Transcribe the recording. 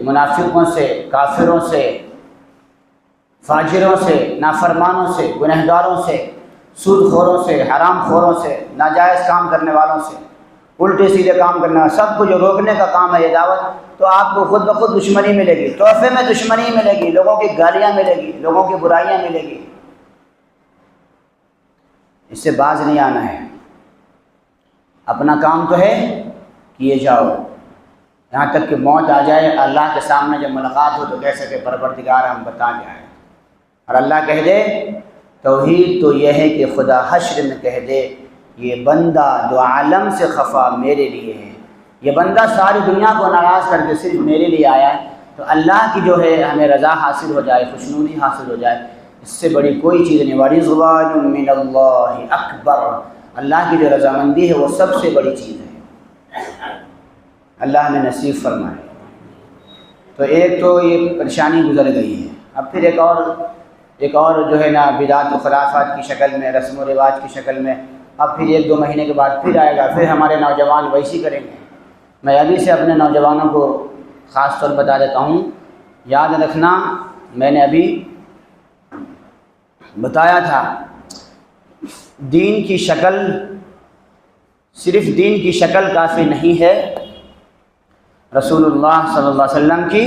منافقوں سے، کافروں سے، فاجروں سے، نافرمانوں سے، گنہگاروں سے، سود خوروں سے، حرام خوروں سے، ناجائز کام کرنے والوں سے، الٹے سیدھے کام کرنا، سب کو جو روکنے کا کام ہے یہ دعوت، تو آپ کو خود بخود دشمنی ملے گی، تحفے میں دشمنی ملے گی، لوگوں کی گالیاں ملے گی، لوگوں کی برائیاں ملے گی۔ اس سے باز نہیں آنا ہے، اپنا کام تو ہے کیے جاؤ، یہاں تک کہ موت آ جائے، اللہ کے سامنے جب ملاقات ہو تو کہہ سکے پروردگار ہم بتا جائیں، اور اللہ کہہ دے توحید تو یہ ہے کہ خدا حشر میں کہہ دے یہ بندہ دو عالم سے خفا میرے لیے ہے، یہ بندہ ساری دنیا کو ناراض کر کے صرف میرے لیے آیا ہے، تو اللہ کی جو ہے ہمیں رضا حاصل ہو جائے، خوشنودی حاصل ہو جائے، اس سے بڑی کوئی چیز نہیں۔ وَرِضْوَانٌ مِّنَ اللَّهِ أَكْبَرُ، اللہ کی جو رضامندی ہے وہ سب سے بڑی چیز ہے، اللہ ہمیں نصیب فرمائے۔ تو ایک تو یہ پریشانی گزر گئی ہے، اب پھر ایک اور جو ہے نا بدعت و خرافات کی شکل میں، رسم و رواج کی شکل میں، اب پھر 1-2 مہینے کے بعد پھر آئے گا، پھر ہمارے نوجوان ویسی کریں گے۔ میں ابھی سے اپنے نوجوانوں کو خاص طور بتا دیتا ہوں، یاد رکھنا میں نے ابھی بتایا تھا، دین کی شکل، صرف دین کی شکل کافی نہیں ہے، رسول اللہ صلی اللہ علیہ وسلم کی